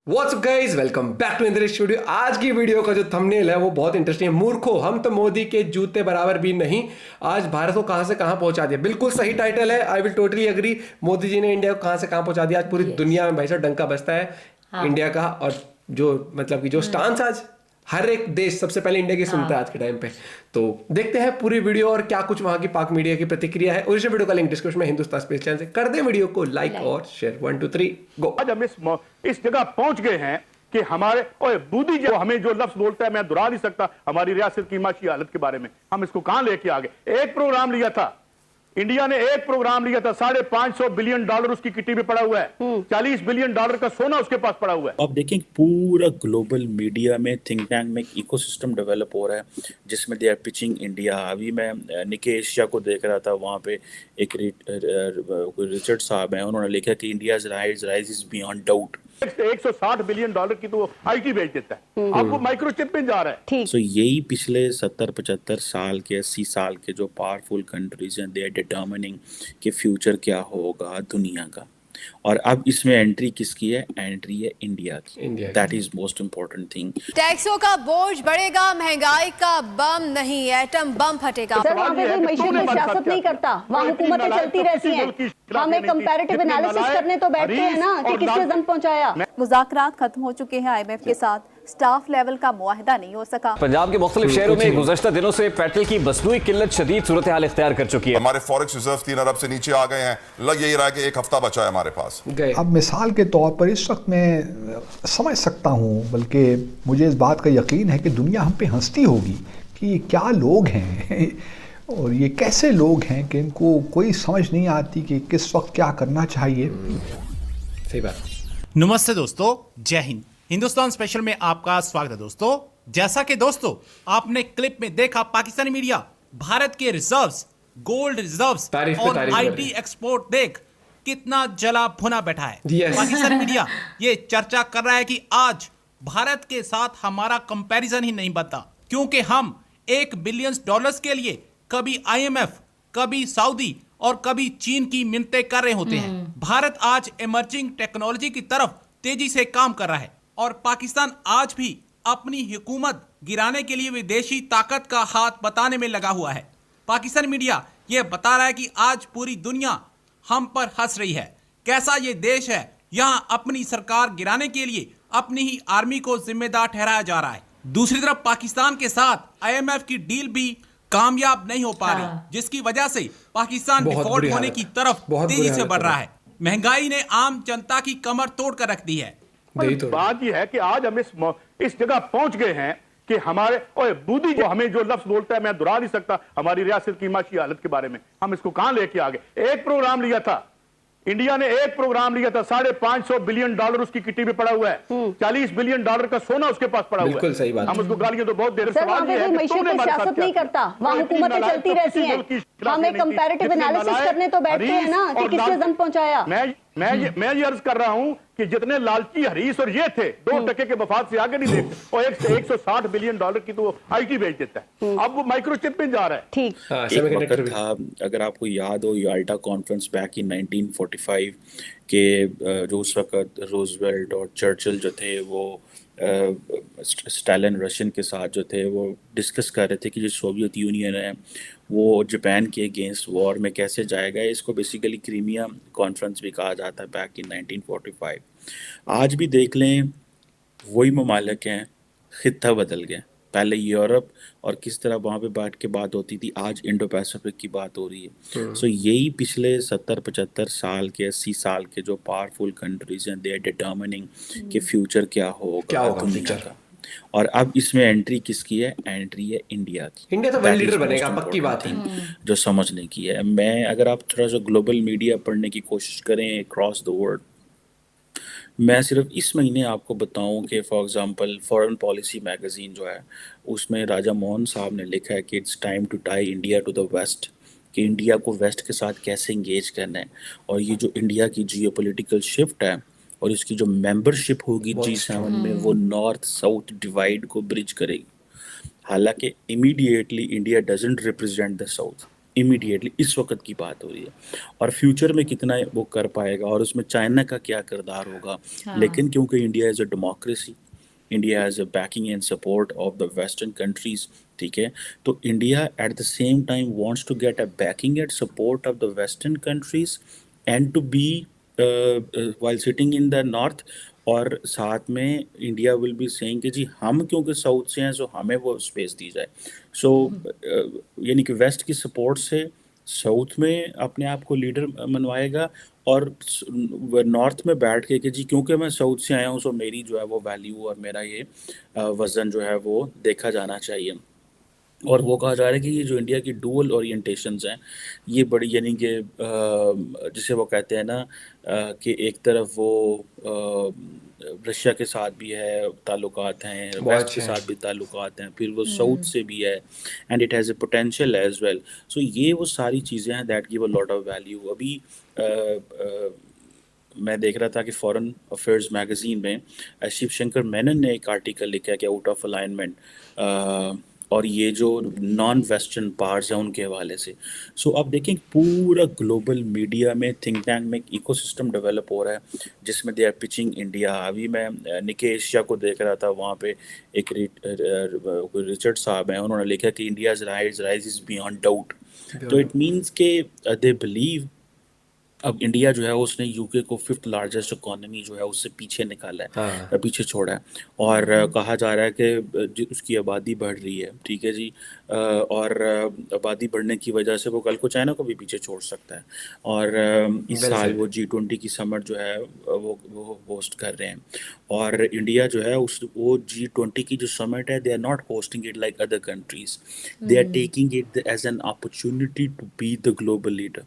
WhatsApp guys, welcome back to Indra studio. आज की video का जो थंबनेल है वो बहुत इंटरेस्टिंग है। मूर्खों, हम तो मोदी के जूते बराबर भी नहीं, आज भारत को कहां से कहां पहुंचा दिया। बिल्कुल सही टाइटल है, I will totally agree. Modi ji ने इंडिया को कहां से कहां पहुंचा दिया। आज पूरी दुनिया में भाई साहब डंका बजता है इंडिया का। और जो मतलब कि जो स्टांस आज हर एक देश सबसे पहले इंडिया की सुनता है आज के टाइम पे। तो देखते हैं पूरी वीडियो और क्या कुछ वहां की पाक मीडिया की प्रतिक्रिया है। ओरिजिनल वीडियो का लिंक डिस्क्रिप्शन में हिंदुस्तान स्पेस चैनल से कर दे वीडियो को लाइक और शेयर। 1 2 3 गो। आज हम इस जगह पहुंच गए हैं कि हमारे बूदी जो हमें जो लफ्ज बोलता है मैं दोहरा नहीं सकता हमारी रियासत की माशी हालत के बारे में। हम इसको कहां लेके आ गए। एक प्रोग्राम लिया था इंडिया ने, एक प्रोग्राम लिया था, $550 बिलियन उसकी किटी में पड़ा हुआ है। $40 बिलियन का सोना उसके पास पड़ा हुआ है। आप देखें पूरा ग्लोबल मीडिया में थिंक टैंक में एक इकोसिस्टम डेवलप हो रहा है जिसमें दे आर पिचिंग इंडिया। अभी मैं निके एशिया को देख रहा था, वहाँ पे एक रिचर्ड साहब हैं, उन्होंने लिखा कि India rise is beyond doubt. $160 billion की तो आईटी बेच देता है, अब वो माइक्रोचिप में जा रहा है। सो यही पिछले 70-75 साल के 80 साल के जो पावरफुल कंट्रीज हैं, दे आर डिटर्मिनिंग कि फ्यूचर क्या होगा दुनिया का। और अब इसमें एंट्री किसकी है? एंट्री है इंडिया की। That is most important thing. टैक्सों का बोझ बढ़ेगा, महंगाई का बम नहीं, एटम बम फटेगा। सर, वहाँ पे कोई मईशत में सियासत नहीं करता, वहाँ हुकूमतें चलती रहती हैं। हम एक कंपैरेटिव एनालिसिस करने तो बैठते हैं ना कि किसने जंग पहुंचाया। मुज़ाकरात खत्म हो चुके हैं IMF के साथ, स्टाफ लेवल का मुआहिदा नहीं हो सका। पंजाब के मुख्तलिफ शहरों में गुज़श्ता दिनों से पेट्रोल की मसनूई किल्लत शदीद सूरत हाल इख्तियार कर चुकी है। हमारे फॉरेक्स रिजर्व 3 अरब से नीचे आ गए हैं। लग यही रहा है कि एक हफ्ता बचा है हमारे पास। अब मिसाल के तौर पर इस वक्त मैं समझ सकता हूँ, बल्कि मुझे इस बात का यकीन है कि दुनिया हम पे हंसती होगी कि ये क्या लोग हैं और ये कैसे लोग हैं कि इनको कोई समझ नहीं आती कि किस वक्त क्या करना चाहिए। सही बात। नमस्ते दोस्तों, जय हिंद। हिंदुस्तान स्पेशल में आपका स्वागत है दोस्तों। जैसा कि दोस्तों आपने क्लिप में देखा, पाकिस्तानी मीडिया भारत के रिजर्व्स, गोल्ड रिजर्व्स और आईटी एक्सपोर्ट देख कितना जला भुना बैठा है। पाकिस्तानी मीडिया ये चर्चा कर रहा है कि आज भारत के साथ हमारा कंपैरिजन ही नहीं बनता, क्योंकि हम $1 बिलियन के लिए कभी IMF, कभी सऊदी और कभी चीन की मिन्नतें कर रहे होते हैं। भारत आज इमर्जिंग टेक्नोलॉजी की तरफ तेजी से काम कर रहा है और पाकिस्तान आज भी अपनी हुकूमत गिराने के लिए विदेशी ताकत का हाथ बताने में लगा हुआ है। पाकिस्तान मीडिया यह बता रहा है कि आज पूरी दुनिया हम पर हंस रही है। कैसा ये देश है, यहाँ अपनी सरकार गिराने के लिए अपनी ही आर्मी को जिम्मेदार ठहराया जा रहा है। दूसरी तरफ पाकिस्तान के साथ IMF की डील भी कामयाब नहीं हो पा रही, जिसकी वजह से पाकिस्तान डिफॉल्ट होने की तरफ तेजी से बढ़ रहा है। महंगाई ने आम जनता की कमर तोड़ कर रख दी है। बात यह है कि आज हम इस जगह पहुंच गए हैं कि हमारे बूदी जो हमें जो लफ्ज बोलता है मैं दोहरा नहीं सकता हमारी रियासत की माशी हालत के बारे में। हम इसको कहां लेके आ गए। एक प्रोग्राम लिया था इंडिया ने, एक प्रोग्राम लिया था, $550 बिलियन उसकी किटी में पड़ा हुआ है। $40 बिलियन का सोना उसके पास पड़ा हुआ है। बिल्कुल सही बात। हम उसको गालियां तो बहुत देर सर, वहाँ पे कोई मईशत में सियासत नहीं करता, वहाँ हुकूमतें चलती रहती हैं। हम एक कंपैरेटिव एनालिसिस करने तो बैठते हैं ना कि किसने जंग पहुंचाया। मैं ये अर्ज कर रहा हूं कि जितने लालची हरीस और ये थे 2% के मफाद से आगे नहीं देखते। और $160 बिलियन की तो आईटी बेच देता है, अब वो माइक्रोचिप में जा रहा है। ठीक। एक वक्त था, अगर आपको याद हो, याल्टा कॉन्फ्रेंस बैक इन 1945 के जो उस वक्त रूजवेल्ट और चर्चिल जो थे वो स्टालिन रशियन के साथ जो थे वो डिस्कस कर रहे थे कि जो सोवियत यूनियन है वो जापान के अगेंस्ट वॉर में कैसे जाएगा। इसको बेसिकली क्रीमिया कॉन्फ्रेंस भी कहा जाता है बैक इन 1945। आज भी देख लें वही ममालिक हैं, खित्ता बदल गए। पहले यूरोप और किस तरह वहाँ पे बैठ के बात होती थी, आज इंडो पैसिफिक की बात हो रही है। सो यही पिछले 70-75 साल के 80 साल के जो पावरफुल कंट्रीज हैं, दे आर डिटर्मिनिंग कि फ्यूचर क्या होगा दुनिया का। और अब इसमें एंट्री किसकी है? एंट्री है इंडिया की। इंडिया तो वर्ल्ड लीडर बनेगा, पक्की बात है, जो समझने की है। मैं अगर आप थोड़ा सा ग्लोबल मीडिया पढ़ने की कोशिश करें अक्रॉस द वर्ल्ड, मैं सिर्फ इस महीने आपको बताऊं कि for example foreign policy magazine जो है उसमें राजा मोहन साहब ने लिखा है कि it's time to tie India to the west, कि इंडिया को वेस्ट के साथ कैसे इंगेज करना है। और ये जो इंडिया की जियोपॉलिटिकल शिफ्ट है और इसकी जो मेंबरशिप होगी G7 में, वो नॉर्थ साउथ डिवाइड को ब्रिज करेगी। हालांकि immediately India doesn't represent the south, immediately इस वक्त की बात हो रही है, और फ्यूचर में कितना वो कर पाएगा और उसमें चाइना का क्या किरदार होगा। लेकिन क्योंकि India is a democracy, India has a backing and support of the western countries, ठीक है, तो India at the same time wants to get a backing and support of the western countries and to be while sitting in the north, और साथ में India will be saying कि जी हम क्योंकि south से हैं सो हमें वो स्पेस दी जाए। सो यानी कि वेस्ट की सपोर्ट से साउथ में अपने आप को लीडर मनवाएगा, और नॉर्थ में बैठ के कि जी क्योंकि मैं साउथ से आया हूँ सो मेरी जो है वो वैल्यू और मेरा ये वज़न जो है वो देखा जाना चाहिए। और वो कहा जा रहा है कि ये जो इंडिया की डुअल ओरिएंटेशंस हैं ये बड़ी, यानी कि जिसे वो कहते हैं ना कि एक तरफ वो रशिया के साथ भी है ताल्लुकात हैं, वेस्ट के साथ भी ताल्लुकात हैं, फिर वो साउथ से भी है, and it has a potential as well. So ये वो सारी चीज़ें हैं that give a lot of value. अभी मैं देख रहा था कि फॉरेन अफेयर्स मैगजीन में शिव शंकर मेनन ने एक आर्टिकल लिखा है कि आउट ऑफ अलाइनमेंट, और ये जो नॉन वेस्टर्न पावर्स हैं उनके हवाले से। सो अब देखें पूरा ग्लोबल मीडिया में थिंक टैंक में इकोसिस्टम डेवलप हो रहा है जिसमें दे आर पिचिंग इंडिया। अभी मैं निके एशिया को देख रहा था, वहाँ पे एक रिचर्ड साहब हैं, उन्होंने लिखा कि India's rise is beyond doubt. तो इट मीन्स के दे बिलीव अब इंडिया जो है उसने यूके को 5th लार्जेस्ट इकोनॉमी जो है उससे पीछे निकाला है, पीछे छोड़ा है, और कहा जा रहा है कि उसकी आबादी बढ़ रही है, ठीक है जी, और आबादी बढ़ने की वजह से वो कल को चाइना को भी पीछे छोड़ सकता है। और इस साल वो G20 की समर जो है वो होस्ट कर रहे हैं, और इंडिया जो है वो G20 की जो समिट है they are not hosting it like other countries, they are taking it as an opportunity to be the global leader.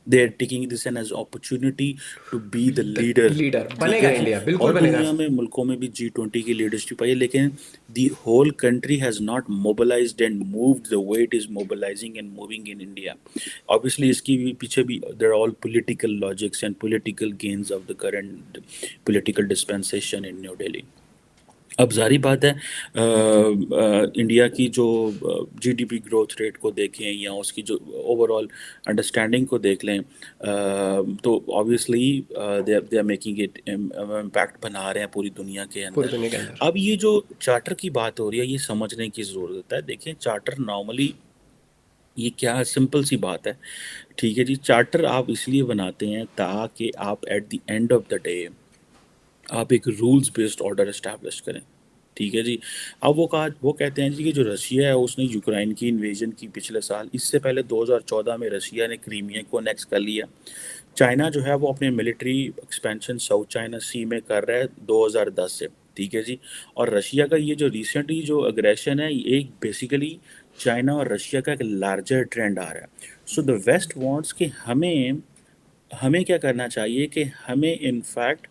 They are taking this as opportunity to be the leader. बनेगा India, बिल्कुल बनेगा। और दुनिया में मुल्कों में भी G20 की लीडरशिप आई है, लेकिन the whole country has not mobilized and moved the way it is mobilizing and moving in India. Obviously इसकी भी पीछे भी there are all political logics and political gains of the current political dispensation in New Delhi. अब जारी बात है India की जो जीडीपी ग्रोथ रेट को देखें या उसकी जो ओवरऑल अंडरस्टैंडिंग को देख लें, तो obviously they are making it impact बना रहे हैं पूरी दुनिया के अंदर। अब ये जो चार्टर की बात हो रही है ये समझने की ज़रूरत है। देखें चार्टर नॉर्मली ये क्या सिंपल सी बात है, ठीक है जी, चार्टर आप इसलिए बनाते हैं ताकि आप at the end of the day आप एक रूल्स बेस्ड ऑर्डर इस्टेब्लिश करें, ठीक है जी। अब वो कहते हैं जी कि जो रशिया है उसने यूक्रेन की इन्वेजन की पिछले साल, इससे पहले 2014 में रशिया ने क्रीमिया को नेक्स्ट कर लिया। चाइना जो है वो अपने मिलिट्री एक्सपेंशन साउथ चाइना सी में कर रहा है 2010 से, ठीक है जी। और रशिया का ये जो रिसेंटली जो अग्रेशन है ये एक बेसिकली चाइना और रशिया का एक लार्जर ट्रेंड आ रहा है। सो द वेस्ट वांट्स कि हमें क्या करना चाहिए कि हमें इनफैक्ट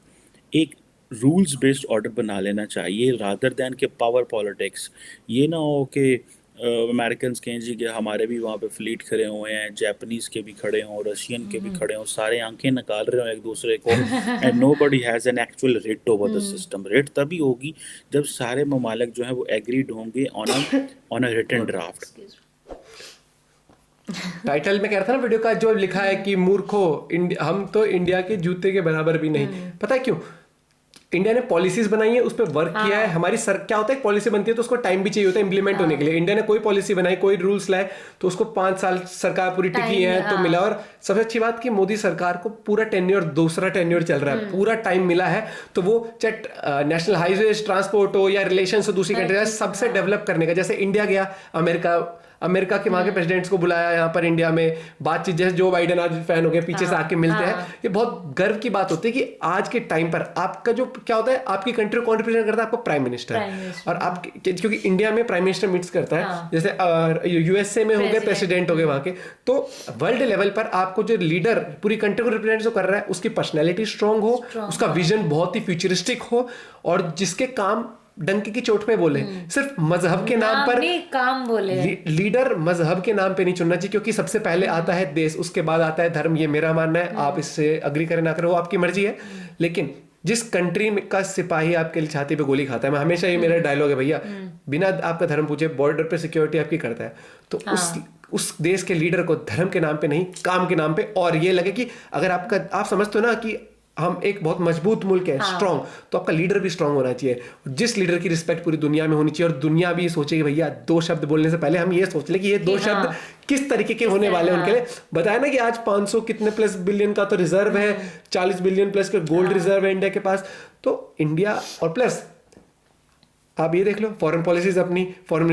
एक रूल्स बेस्ड ऑर्डर बना लेना चाहिए रादर दैन के पावर पॉलिटिक्स। ये ना हो कि अमेरिकन कहें जी कि हमारे भी वहाँ पे फ्लीट खड़े हुए हैं, जापानीज़ के भी खड़े हों, रशियन के भी खड़े हों, सारे आंखें निकाल रहे हों एक दूसरे को, and nobody has an actual rate over the system. Rate तभी होगी जब सारे ममालिक जो हैं वो एग्रीड होंगे on a written draft. Title में कह रहा था ना वीडियो का जो लिखा है कि मूर्खो हम तो इंडिया के जूते के बराबर भी नहीं। पता है क्यों? इंडिया ने पॉलिसीज बनाई है, उस पर वर्क किया है। हमारी क्या होता है, पॉलिसी बनती है तो उसको टाइम भी चाहिए होता है इंप्लीमेंट होने के लिए। इंडिया ने कोई पॉलिसी बनाई, कोई रूल्स लाए तो उसको 5 साल सरकार पूरी टिकी है तो मिला। और सबसे अच्छी बात कि मोदी सरकार को पूरा टेन्योर, दूसरा टेन्योर चल रहा है, पूरा टाइम मिला है। तो वो चाहे नेशनल हाईवेज ट्रांसपोर्ट हो या रिलेशन हो दूसरी कंट्री, सबसे डेवलप करने का। जैसे इंडिया गया अमेरिका के वहां के प्रेसिडेंट्स को बुलाया यहाँ पर इंडिया में बातचीत, जैसे जो बाइडेन आज फैन हो गए पीछे से आके मिलते हैं। ये बहुत गर्व की बात होती है कि आज के टाइम पर आपका जो क्या होता है, आपकी कंट्री को कौन रिप्रेजेंट करता है, आपको प्राइम मिनिस्टर। और आप क्योंकि इंडिया में प्राइम मिनिस्टर मीट्स करता है, जैसे यूएसए में हो गए प्रेसिडेंट हो गए वहां के, तो वर्ल्ड लेवल पर आपको जो लीडर पूरी कंट्री को रिप्रेजेंट जो कर रहा है उसकी पर्सनैलिटी स्ट्रांग हो, उसका विजन बहुत ही फ्यूचरिस्टिक हो, और जिसके काम डंके की चोट पे बोले, सिर्फ मजहब के नाम पर काम बोले। लीडर मजहब के नाम पे नहीं चुनना चाहिए, क्योंकि सबसे पहले आता है देश, उसके बाद आता है धर्म। ये मेरा मानना है, आप इससे अग्री करें ना करें वो आपकी मर्जी है। लेकिन जिस कंट्री का सिपाही आपके छाती पे गोली खाता है, मैं हमेशा ये मेरा डायलॉग है भैया, बिना आपका धर्म पूछे बॉर्डर पे सिक्योरिटी आपकी करता है, तो उस देश के लीडर को धर्म के नाम पे नहीं, काम के नाम पे, और ये लगे कि अगर आप समझते हो ना कि हम एक बहुत मजबूत मुल्क है, स्ट्रांग, तो आपका लीडर भी स्ट्रांग होना चाहिए, जिस लीडर की रिस्पेक्ट पूरी दुनिया में होनी चाहिए, और दुनिया भी सोचे कि भैया 2 शब्द बोलने से पहले हम ये सोच ले कि ये 2 शब्द किस तरीके के होने वाले हैं उनके लिए। बताया ना कि आज 500 कितने प्लस बिलियन का तो रिजर्व है, 40 बिलियन प्लस का गोल्ड रिजर्व है इंडिया के पास। तो इंडिया और प्लस आप ये देख लो फॉरेन पॉलिसीज अपनी, फॉरेन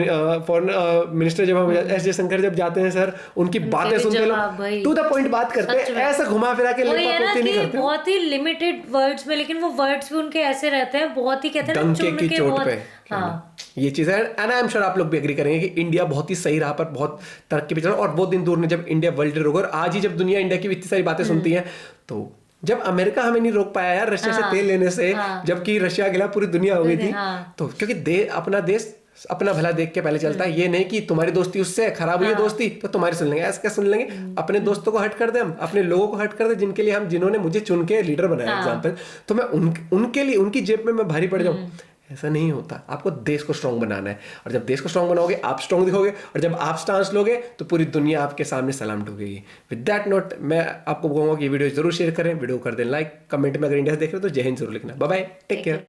मिनिस्टर जब हम एस जयशंकर जब जाते हैं सर, उनकी बातें सुनते लो, टू द पॉइंट बात करते हैं, ऐसा घुमा फिरा के लेपापोती नहीं करते, बहुत ही लिमिटेड वर्ड्स में, लेकिन वो वर्ड्स भी उनके ऐसे रहते हैं, बहुत ही कहते हैं डंके की चोट पे। ये चीज है, एंड आई एम श्योर आप लोग भी एग्री करेंगे कि इंडिया बहुत ही सही राह पर, बहुत तरक्की पे चल रहा है, और वो दिन दूर नहीं जब इंडिया वर्ल्ड लीडर होगा। और आज ही जब दुनिया इंडिया की इतनी सारी बातें सुनती है, तो जब अमेरिका हमें नहीं रोक पाया यार रशिया से तेल लेने से, जबकि रशिया के खिलाफ पूरी दुनिया हो गई थी, तो क्योंकि अपना देश अपना भला देख के पहले चलता है। ये नहीं कि तुम्हारी दोस्ती उससे खराब हुई है दोस्ती तो तुम्हारी सुन लेंगे, ऐसा क्या सुन लेंगे। अपने दोस्तों को हट कर दे, हम अपने लोगों को हट कर दे, जिनके लिए जिन्होंने मुझे चुन के लीडर बनाया एग्जाम्पल, तो मैं उनके लिए उनकी जेब में मैं भारी पड़ जाऊं, ऐसा नहीं होता। आपको देश को स्ट्रांग बनाना है, और जब देश को स्ट्रांग बनाओगे आप स्ट्रांग दिखोगे, और जब आप स्टांस लोगे तो पूरी दुनिया आपके सामने सलाम ठोकेगी। विद दैट नोट मैं आपको कहूंगा कि वीडियो जरूर शेयर करें, वीडियो कर दें लाइक, कमेंट में अगर इंडिया से देख रहे हो तो जय हिंद जरूर लिखना। Bye bye, take care.